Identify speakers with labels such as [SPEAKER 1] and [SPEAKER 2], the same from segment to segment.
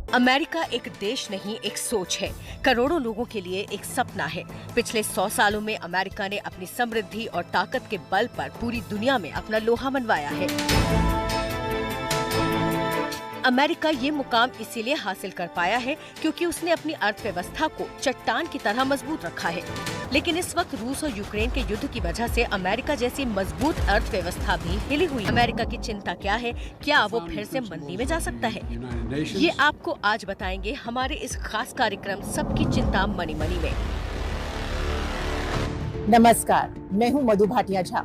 [SPEAKER 1] America एक देश नहीं, एक सोच है। करोड़ों लोगों के लिए एक सपना है। पिछले 100 सालों में अमेरिका ने अपनी समृद्धि और ताकत के बल पर पूरी दुनिया में अपना लोहा मनवाया है। अमेरिका ये मुकाम इसीलिए हासिल कर पाया है क्योंकि उसने अपनी अर्थव्यवस्था को चट्टान की तरह मजबूत रखा है। लेकिन इस वक्त रूस और यूक्रेन के युद्ध की वजह से अमेरिका जैसी मजबूत अर्थव्यवस्था भी हिली हुई। अमेरिका की चिंता क्या है? क्या वो फिर से मंदी में जा सकता है? ये आपको आज बताएंगे हमारे इस खास कार्यक्रम सबकी चिंता मनी मनी में।
[SPEAKER 2] नमस्कार, मैं हूं मधु भाटिया झा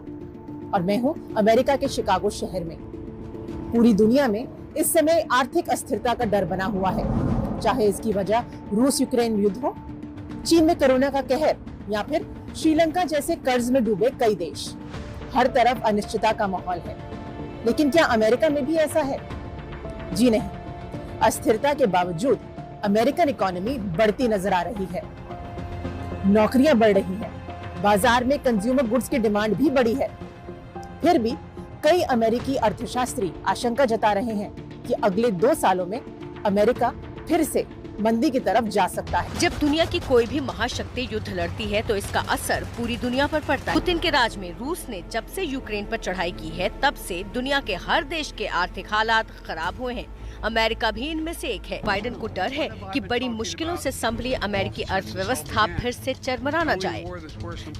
[SPEAKER 2] और मैं हूं अमेरिका के शिकागो शहर में। पूरी दुनिया में इस समय आर्थिक अस्थिरता का डर बना हुआ है, चाहे इसकी वजह रूस यूक्रेन युद्ध हो, चीन में कोरोना का कहर या फिर श्रीलंका जैसे कर्ज में डूबे कई देश। हर तरफ अनिश्चितता का माहौल है। लेकिन क्या अमेरिका में भी ऐसा है? जी नहीं। अस्थिरता के बावजूद अमेरिकन इकोनॉमी बढ़ती नजर आ रही है। नौकरियां बढ़ रही हैं, बाजार में कंज्यूमर गुड्स की डिमांड भी बढ़ी है। फिर भी कई अमेरिकी अर्थशास्त्री आशंका जता रहे हैं कि अगले 2 सालों में अमेरिका फिर से मंदी की तरफ जा सकता है।
[SPEAKER 1] जब दुनिया की कोई भी महाशक्ति युद्ध लड़ती है तो इसका असर पूरी दुनिया पर पड़ता है। पुतिन के राज में रूस ने जब से यूक्रेन पर चढ़ाई की है तब से दुनिया के हर देश के आर्थिक हालात खराब हुए हैं। अमेरिका भी इनमें से एक है। बाइडेन को डर है कि बड़ी मुश्किलों से संभली अमेरिकी अर्थव्यवस्था फिर से चरमरा न जाए।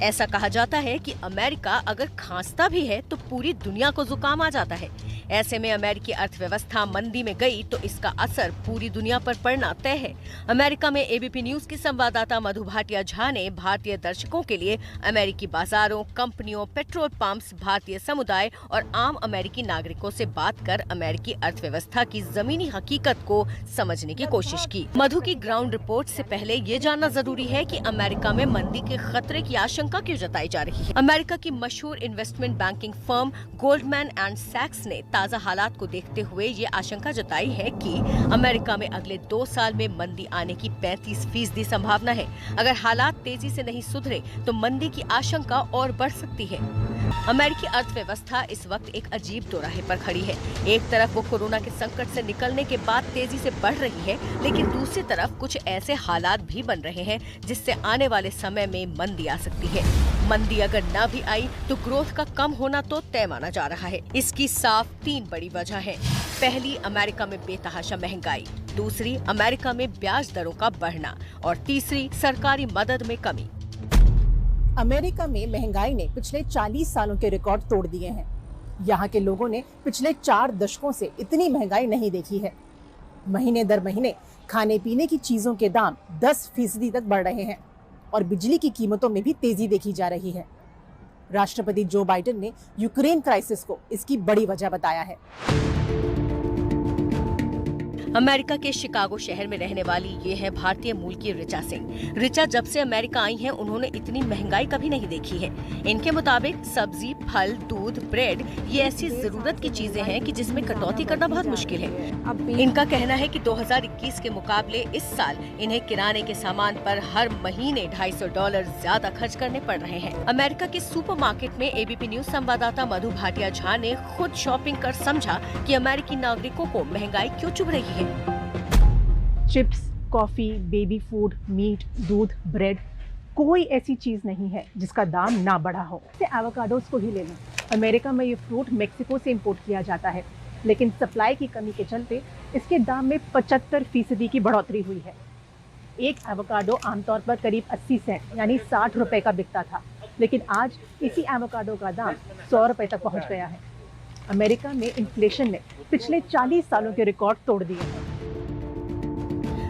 [SPEAKER 1] ऐसा कहा जाता है कि अमेरिका अगर खांसता भी है तो पूरी दुनिया को जुकाम आ जाता है। ऐसे में अमेरिकी अर्थव्यवस्था मंदी में गई तो इसका असर पूरी दुनिया पर पड़ना तय है। अमेरिका में एबीपी न्यूज की संवाददाता मधु भाटिया झा ने भारतीय दर्शकों के लिए अमेरिकी बाजारों, कंपनियों, पेट्रोल पंप्स, भारतीय समुदाय और आम अमेरिकी नागरिकों से बात कर अमेरिकी अर्थव्यवस्था की जमीनी हकीकत को समझने की कोशिश की। मधु की ग्राउंड रिपोर्ट से पहले ये जानना जरूरी है कि अमेरिका में मंदी के खतरे की आशंका क्यों जताई जा रही है। अमेरिका की मशहूर investment banking firm Goldman and सैक्स ने ताज़ा हालात को देखते हुए ये आशंका जताई है कि अमेरिका में अगले 2 साल में मंदी आने की 35% संभावना है। अगर हालात तेजी से नहीं सुधरे तो मंदी की आशंका और बढ़ सकती है। अमेरिकी अर्थव्यवस्था इस वक्त एक अजीब दोराहे पर खड़ी है। एक तरफ वो कोरोना के संकट से निकलने के बाद तेजी से बढ़ रही है, लेकिन दूसरी तरफ कुछ ऐसे हालात भी बन रहे हैं जिससे आने वाले समय में मंदी आ सकती है। मंदी अगर न भी आई तो ग्रोथ का कम होना तो तय माना जा रहा है। इसकी साफ 3 बड़ी वजह है। पहली, अमेरिका में बेतहाशा महंगाई। दूसरी, अमेरिका में ब्याज दरों का बढ़ना और तीसरी, सरकारी मदद में कमी।
[SPEAKER 2] अमेरिका में महंगाई ने पिछले 40 सालों के रिकॉर्ड तोड़ दिए हैं। यहाँ के लोगों ने पिछले 4 दशकों से इतनी महंगाई नहीं देखी है। महीने दर महीने खाने पीने की चीजों के दाम 10% तक बढ़ रहे हैं और बिजली की कीमतों में भी तेजी देखी जा रही है। राष्ट्रपति जो बाइडेन ने यूक्रेन क्राइसिस को इसकी बड़ी वजह बताया है।
[SPEAKER 1] अमेरिका के शिकागो शहर में रहने वाली ये है भारतीय मूल की ऋचा सिंह। ऋचा जब से अमेरिका आई हैं उन्होंने इतनी महंगाई कभी नहीं देखी है। इनके मुताबिक सब्जी, फल, दूध, ब्रेड ये ऐसी जरूरत की चीजें हैं कि जिसमें कटौती करना बहुत मुश्किल है। इनका कहना है कि 2021 के मुकाबले इस साल इन्हें किराने के सामान पर हर महीने $250 ज्यादा खर्च करने पड़ रहे हैं। अमेरिका के सुपरमार्केट में एबीपी न्यूज संवाददाता मधु भाटिया झा ने खुद शॉपिंग कर समझा कि अमेरिकी नागरिकों को महंगाई क्यों चुभ रही है।
[SPEAKER 2] Chips, coffee, baby food, meat, दूध, ब्रेड, कोई ऐसी चीज नहीं है जिसका दाम ना बढ़ा हो। एवोकाडोस को ही ले लें। अमेरिका में ये फ्रूट मेक्सिको से इंपोर्ट किया जाता है, लेकिन सप्लाई की कमी के चलते इसके दाम में 75% की बढ़ोतरी हुई है। एक एवोकाडो आमतौर पर करीब 80 सेंट यानी 60 रुपए का बिकता था, लेकिन आज इसी एवोकाडो का दाम 100 रुपए तक पहुंच गया है। अमेरिका में इन्फ्लेशन ने पिछले 40 सालों के रिकॉर्ड तोड़ दिए हैं।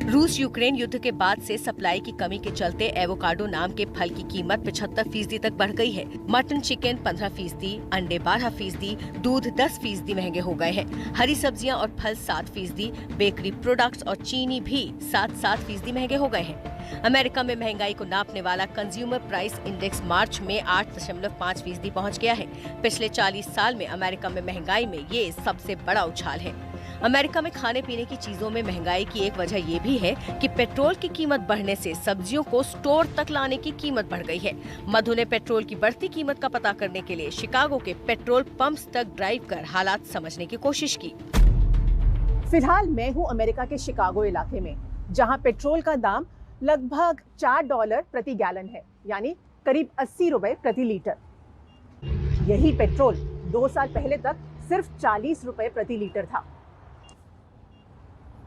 [SPEAKER 1] रूस यूक्रेन युद्ध के बाद से सप्लाई की कमी के चलते एवोकाडो नाम के फल की कीमत 75% तक बढ़ गई है। मटन चिकन 15%, अंडे 12%, दूध 10% महंगे हो गए हैं। हरी सब्जियां और फल 7%, बेकरी प्रोडक्ट्स और चीनी भी 7% महंगे हो गए हैं। अमेरिका में महंगाई को नापने वाला कंज्यूमर प्राइस इंडेक्स मार्च में 8.5% पहुंच गया है। पिछले 40 साल में अमेरिका में महंगाई में ये सबसे बड़ा उछाल है। अमेरिका में खाने पीने की चीजों में महंगाई की एक वजह ये भी है कि पेट्रोल की कीमत बढ़ने से सब्जियों को स्टोर तक लाने की कीमत बढ़ गई है। मधु ने पेट्रोल की बढ़ती कीमत का पता करने के लिए शिकागो के पेट्रोल पंप्स तक ड्राइव कर हालात समझने की कोशिश की।
[SPEAKER 2] फिलहाल मैं हूं अमेरिका के शिकागो इलाके में, जहां पेट्रोल का दाम लगभग $4 प्रति गैलन है, यानी करीब 80 रुपए प्रति लीटर। यही पेट्रोल 2 साल पहले तक सिर्फ 40 रुपए प्रति लीटर था।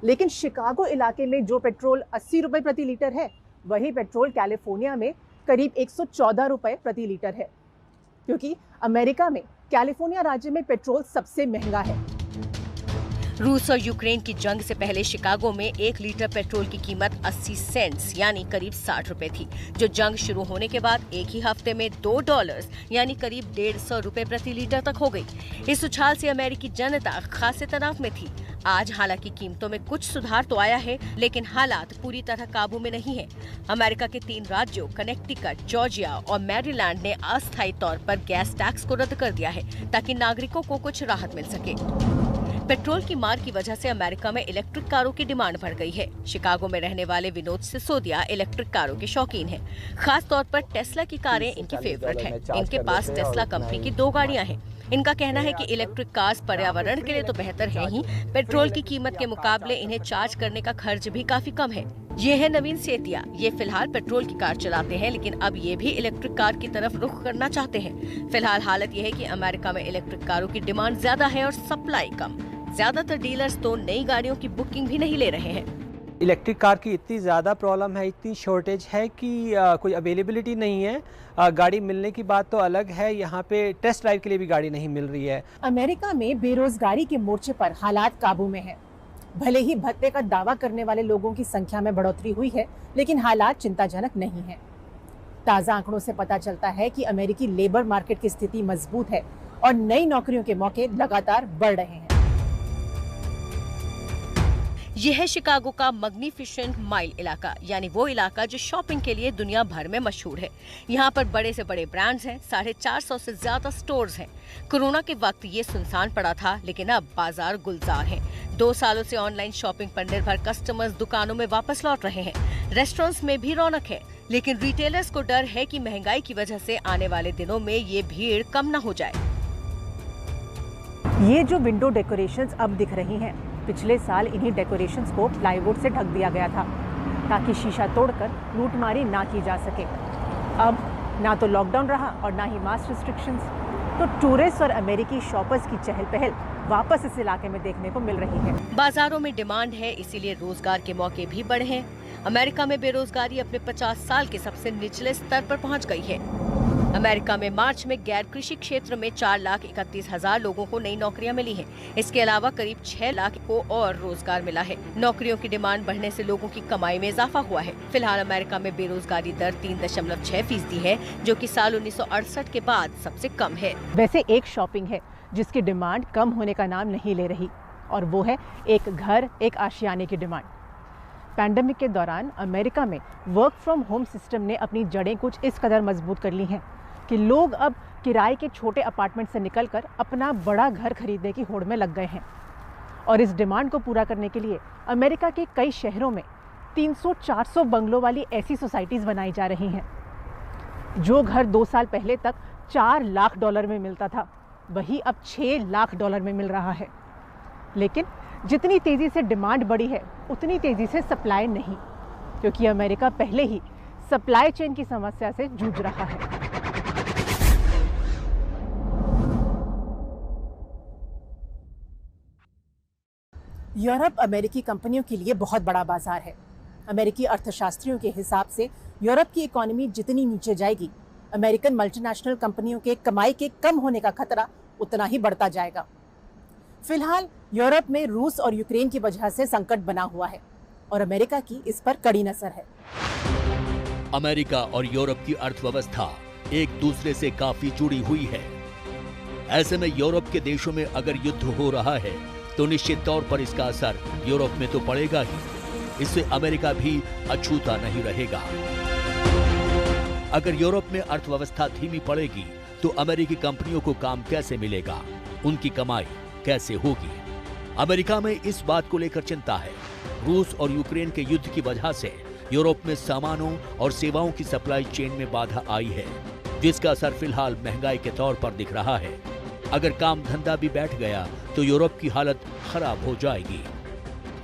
[SPEAKER 2] लेकिन शिकागो इलाके में जो पेट्रोल 80 रुपए प्रति लीटर है, वही पेट्रोल कैलिफोर्निया में करीब 114 रुपए प्रति लीटर है, क्योंकि अमेरिका में कैलिफोर्निया राज्य में पेट्रोल सबसे महंगा है।
[SPEAKER 1] रूस और यूक्रेन की जंग से पहले शिकागो में 1 लीटर पेट्रोल की कीमत 80 सेंट्स यानी करीब 60 रुपए थी, जो जंग शुरू होने के बाद एक ही हफ्ते में $2 यानी करीब 150 रुपए प्रति लीटर तक हो गई। इस उछाल से अमेरिकी जनता खासे तनाव में थी। आज हालांकि कीमतों में कुछ सुधार तो आया है, लेकिन हालात पूरी तरह काबू में नहीं है। अमेरिका के 3 राज्यों कनेक्टिकट, जॉर्जिया और मैरीलैंड ने अस्थायी तौर पर गैस टैक्स को रद्द कर दिया है, ताकि नागरिकों को कुछ राहत मिल सके। पेट्रोल की मार की वजह से अमेरिका में इलेक्ट्रिक कारों की डिमांड बढ़ गई है। शिकागो में रहने वाले विनोद सिसोदिया इलेक्ट्रिक कारों के शौकीन हैं। खास तौर पर टेस्ला की कारें इनकी फेवरेट हैं। इनके पास टेस्ला कंपनी की 2 गाड़ियां हैं। इनका कहना है कि इलेक्ट्रिक कार्स पर्यावरण के लिए तो बेहतर है ही, पेट्रोल की कीमत के मुकाबले इन्हें चार्ज करने का खर्च भी काफी कम है। ये है नवीन सेतिया। ये फिलहाल पेट्रोल की कार चलाते हैं, लेकिन अब ये भी इलेक्ट्रिक कार की तरफ रुख करना चाहते हैं। फिलहाल हालत ये है कि अमेरिका में इलेक्ट्रिक कारों की डिमांड ज्यादा है और सप्लाई कम। ज्यादातर डीलर्स तो नई गाड़ियों की बुकिंग भी नहीं ले रहे हैं।
[SPEAKER 3] इलेक्ट्रिक कार की इतनी ज़्यादा प्रॉब्लम है, इतनी शॉर्टेज है कि कोई अवेलेबिलिटी नहीं है। गाड़ी मिलने की बात तो अलग है, यहाँ पे टेस्ट ड्राइव के लिए भी गाड़ी नहीं मिल रही है।
[SPEAKER 2] अमेरिका में बेरोजगारी के मोर्चे पर हालात काबू में है। भले ही भत्ते का दावा करने वाले लोगों की संख्या में बढ़ोतरी हुई है, लेकिन हालात चिंताजनक नहीं है। ताज़ा आंकड़ों से पता चलता है कि अमेरिकी लेबर मार्केट की स्थिति मजबूत है और नई नौकरियों के मौके लगातार बढ़ रहे हैं।
[SPEAKER 1] यह है शिकागो का मैग्निफिसेंट माइल इलाका, यानी वो इलाका जो शॉपिंग के लिए दुनिया भर में मशहूर है। यहाँ पर बड़े से बड़े ब्रांड्स हैं, 450 से ज्यादा स्टोर्स हैं। कोरोना के वक्त ये सुनसान पड़ा था, लेकिन अब बाजार गुलजार है। 2 सालों से ऑनलाइन शॉपिंग पर निर्भर कस्टमर्स दुकानों में वापस लौट रहे हैं। रेस्टोरेंट्स में भी रौनक है, लेकिन रिटेलर्स को डर है कि महंगाई की वजह से आने वाले दिनों में ये भीड़ कम न हो जाए।
[SPEAKER 2] ये जो विंडो डेकोरेशंस अब दिख रही हैं, पिछले साल इन्हीं डेकोरेशंस को प्लाईवुड से ढक दिया गया था, ताकि शीशा तोड़कर लूटमारी ना की जा सके। अब ना तो लॉकडाउन रहा और ना ही मास रिस्ट्रिक्शंस, तो टूरिस्ट और अमेरिकी शॉपर्स की चहल पहल वापस इस इलाके में देखने को मिल रही है।
[SPEAKER 1] बाजारों में डिमांड है, इसीलिए रोजगार के मौके भी बढ़े हैं। अमेरिका में बेरोजगारी अपने 50 साल के सबसे निचले स्तर पर पहुंच गई है। अमेरिका में मार्च में गैर कृषि क्षेत्र में 4,31,000 लोगों को नई नौकरियां मिली हैं। इसके अलावा करीब 6 लाख को और रोजगार मिला है। नौकरियों की डिमांड बढ़ने से लोगों की कमाई में इजाफा हुआ है। फिलहाल अमेरिका में बेरोजगारी दर 3.6% है, जो कि साल 1968 के बाद सबसे कम है।
[SPEAKER 2] वैसे एक शॉपिंग है जिसकी डिमांड कम होने का नाम नहीं ले रही, और वो है एक घर, एक आशियाने की डिमांड। पैंडेमिक के दौरान अमेरिका में वर्क फ्रॉम होम सिस्टम ने अपनी जड़ें कुछ इस कदर मजबूत कर ली हैं कि लोग अब किराए के छोटे अपार्टमेंट से निकलकर अपना बड़ा घर खरीदने की होड़ में लग गए हैं। और इस डिमांड को पूरा करने के लिए अमेरिका के कई शहरों में 300-400 बंगलों वाली ऐसी सोसाइटीज़ बनाई जा रही हैं। जो घर 2 साल पहले तक $4 लाख में मिलता था, वही अब $6 लाख में मिल रहा है। लेकिन जितनी तेज़ी से डिमांड बढ़ी है, उतनी तेज़ी से सप्लाई नहीं, क्योंकि अमेरिका पहले ही सप्लाई चेन की समस्या से जूझ रहा है। यूरोप अमेरिकी कंपनियों के लिए बहुत बड़ा बाजार है। अमेरिकी अर्थशास्त्रियों के हिसाब से यूरोप की इकोनॉमी जितनी नीचे जाएगी, अमेरिकन मल्टीनेशनल कंपनियों के कमाई के कम होने का खतरा उतना ही बढ़ता जाएगा। फिलहाल यूरोप में रूस और यूक्रेन की वजह से संकट बना हुआ है और अमेरिका की इस पर कड़ी नजर है।
[SPEAKER 4] अमेरिका और यूरोप की अर्थव्यवस्था एक दूसरे से काफी जुड़ी हुई है। ऐसे में यूरोप के देशों में अगर युद्ध हो रहा है तो निश्चित तौर पर इसका असर यूरोप में तो पड़ेगा ही। इससे अमेरिका भी अछूता नहीं रहेगा। अगर यूरोप में अर्थव्यवस्था धीमी पड़ेगी तो अमेरिकी कंपनियों को काम कैसे मिलेगा, उनकी कमाई कैसे होगी? अमेरिका में इस बात को लेकर चिंता है। रूस और यूक्रेन के युद्ध की वजह से यूरोप में सामानों और सेवाओं की सप्लाई चेन में बाधा आई है, जिसका असर फिलहाल महंगाई के तौर पर दिख रहा है। अगर काम धंधा भी बैठ गया तो यूरोप की हालत खराब हो जाएगी।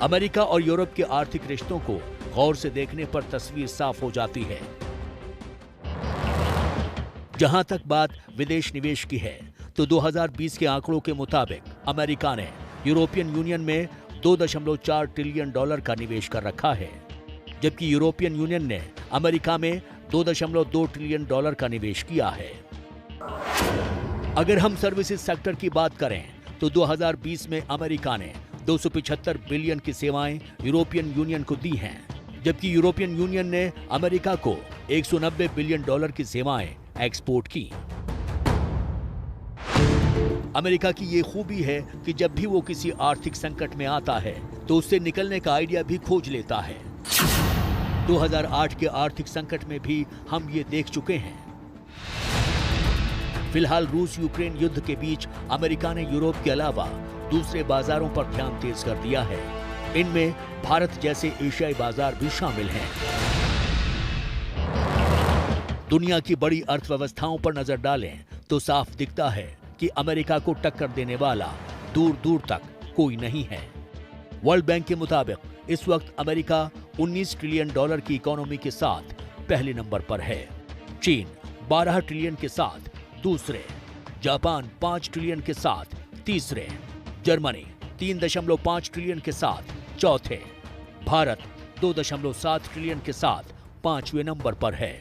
[SPEAKER 4] अमेरिका और यूरोप के आर्थिक रिश्तों को गौर से देखने पर तस्वीर साफ हो जाती है। जहां तक बात विदेश निवेश की है तो 2020 के आंकड़ों के मुताबिक अमेरिका ने यूरोपियन यूनियन में $2.4 ट्रिलियन का निवेश कर रखा है, जबकि यूरोपियन यूनियन ने अमेरिका में $2.2 ट्रिलियन का निवेश किया है। अगर हम सर्विसेज सेक्टर की बात करें तो 2020 में अमेरिका ने 275 बिलियन की सेवाएं यूरोपियन यूनियन को दी हैं, जबकि यूरोपियन यूनियन ने अमेरिका को 190 बिलियन की सेवाएं एक्सपोर्ट की। अमेरिका की ये खूबी है कि जब भी वो किसी आर्थिक संकट में आता है तो उससे निकलने का आइडिया भी खोज लेता है। 2008 के आर्थिक संकट में भी हम ये देख चुके हैं। फिलहाल रूस यूक्रेन युद्ध के बीच अमेरिका ने यूरोप के अलावा दूसरे बाजारों पर ध्यान तेज कर दिया है। इनमें भारत जैसे एशियाई बाजार भी शामिल हैं। दुनिया की बड़ी अर्थव्यवस्थाओं पर नजर डालें तो साफ दिखता है कि अमेरिका को टक्कर देने वाला दूर दूर तक कोई नहीं है। वर्ल्ड बैंक के मुताबिक इस वक्त अमेरिका $19 ट्रिलियन की इकोनॉमी के साथ पहले नंबर पर है। चीन 12 ट्रिलियन के साथ दूसरे, जापान 5 ट्रिलियन के साथ तीसरे, जर्मनी 3.5 ट्रिलियन के साथ चौथे, भारत 2.7 ट्रिलियन के साथ 5वें नंबर पर है।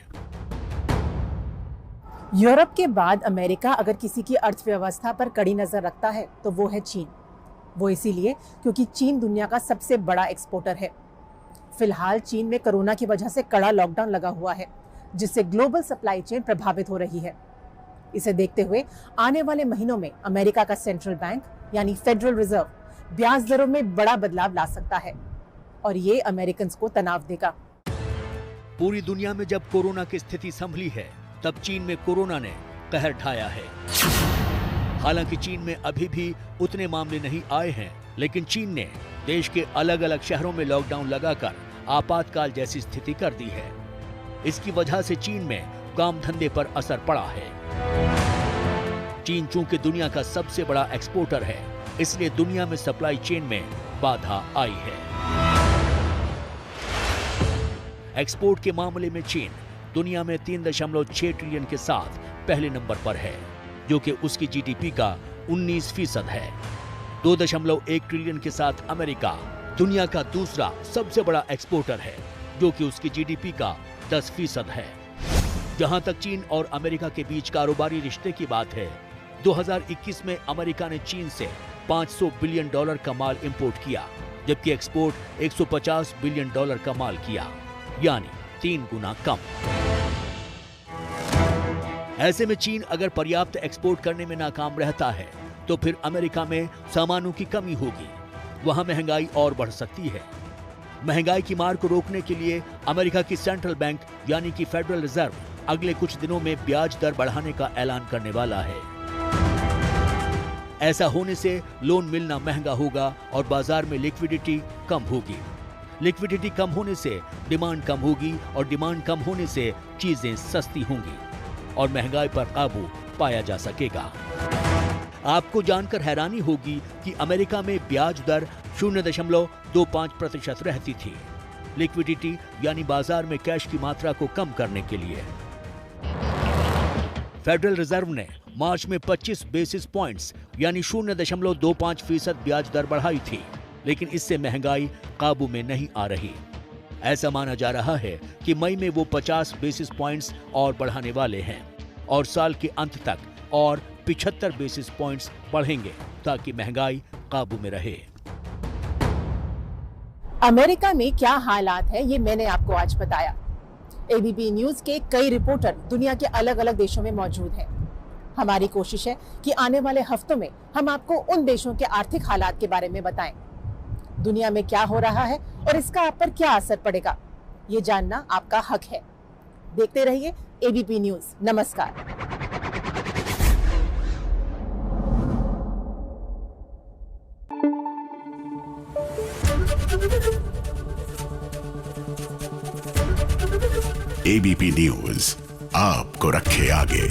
[SPEAKER 2] यूरोप के बाद अमेरिका अगर किसी की अर्थव्यवस्था पर कड़ी नजर रखता है तो वो है चीन। वो इसीलिए क्योंकि चीन दुनिया का सबसे बड़ा एक्सपोर्टर है। फिलहाल चीन में कोरोना की वजह से कड़ा लॉकडाउन लगा हुआ है, जिससे ग्लोबल सप्लाई चेन प्रभावित हो रही है। इसे देखते हुए आने वाले महीनों में अमेरिका का सेंट्रल बैंक यानी फेडरल रिजर्व ब्याज दरों में बड़ा बदलाव ला सकता है और ये अमेरिकन्स को तनाव देगा।
[SPEAKER 4] पूरी दुनिया में जब कोरोना की स्थिति संभली है तब चीन में कोरोना ने कहर ढाया है। हालांकि चीन में अभी भी उतने मामले नहीं आए हैं, लेकिन चीन ने देश के अलग अलग शहरों में लॉकडाउन लगाकर आपातकाल जैसी स्थिति कर दी है। इसकी वजह से चीन में काम धंधे पर असर पड़ा है। चीन चूंकि दुनिया का सबसे बड़ा एक्सपोर्टर है, इसलिए दुनिया में सप्लाई चेन में बाधा आई है। एक्सपोर्ट के मामले में चीन दुनिया में 3.6 ट्रिलियन के साथ पहले नंबर पर है, जो कि उसकी जीडीपी का 19% है। 2.1 ट्रिलियन के साथ अमेरिका दुनिया का दूसरा सबसे बड़ा एक्सपोर्टर है, जो कि उसकी जीडीपी का 10% है। जहां तक चीन और अमेरिका के बीच कारोबारी रिश्ते की बात है, 2021 में अमेरिका ने चीन से $500 बिलियन का माल इंपोर्ट किया, जबकि एक्सपोर्ट $150 बिलियन का माल किया, यानी 3 गुना कम। ऐसे में चीन अगर पर्याप्त एक्सपोर्ट करने में नाकाम रहता है तो फिर अमेरिका में सामानों की कमी होगी, वहां महंगाई और बढ़ सकती है। महंगाई की मार को रोकने के लिए अमेरिका की सेंट्रल बैंक यानी कि फेडरल रिजर्व अगले कुछ दिनों में ब्याज दर बढ़ाने का ऐलान करने वाला है। ऐसा होने से लोन मिलना महंगा होगा और बाजार में लिक्विडिटी कम होगी। लिक्विडिटी कम होने से डिमांड कम होगी और डिमांड कम होने से चीजें सस्ती होंगी और महंगाई पर काबू पाया जा सकेगा। आपको जानकर हैरानी होगी कि अमेरिका में ब्याज दर 0.25% रहती थी, लिक्विडिटी यानी बाजार में कैश की मात्रा को कम करने के लिए। फेडरल रिजर्व ने मार्च में 25 बेसिस पॉइंट्स यानी 0.25% ब्याज दर बढ़ाई थी, लेकिन इससे महंगाई काबू में नहीं आ रही। ऐसा माना जा रहा है कि मई में वो 50 बेसिस पॉइंट्स और बढ़ाने वाले हैं और साल के अंत तक और 75 बेसिस पॉइंट्स बढ़ेंगे ताकि महंगाई काबू में रहे।
[SPEAKER 2] अमेरिका में क्या हालात है ये मैंने आपको आज बताया। एबीपी न्यूज के कई रिपोर्टर दुनिया के अलग अलग देशों में मौजूद हैं। हमारी कोशिश है कि आने वाले हफ्तों में हम आपको उन देशों के आर्थिक हालात के बारे में बताएं। दुनिया में क्या हो रहा है और इसका आप पर क्या असर पड़ेगा, ये जानना आपका हक है। देखते रहिए एबीपी न्यूज। नमस्कार।
[SPEAKER 5] एबीपी न्यूज आपको रखे आगे।